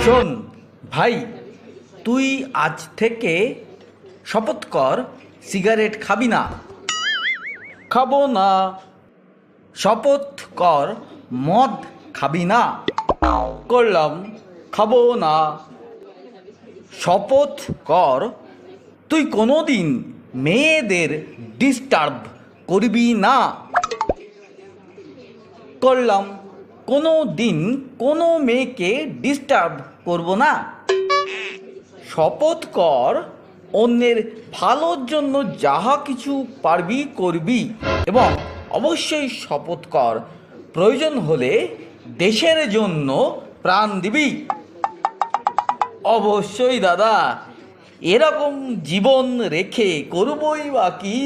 শোন ভাই, তুই আজ থেকে শপথ কর সিগারেট খাবি না। খাবো না। শপথ কর মদ খাবি না। করলাম, খাবো না। শপথ কর তুই কোনোদিন মেয়েদের ডিস্টার্ব করবি না। করলাম, কোনো দিন কোনো মেয়েকে ডিস্টার্ব করব না। শপথ কর অন্যের ভালোর জন্য যাহা কিছু পারবি করবি, এবং অবশ্যই শপথ কর প্রয়োজন হলে দেশের জন্য প্রাণ দিবি। অবশ্যই দাদা, এরকম জীবন রেখে করবই বা কি।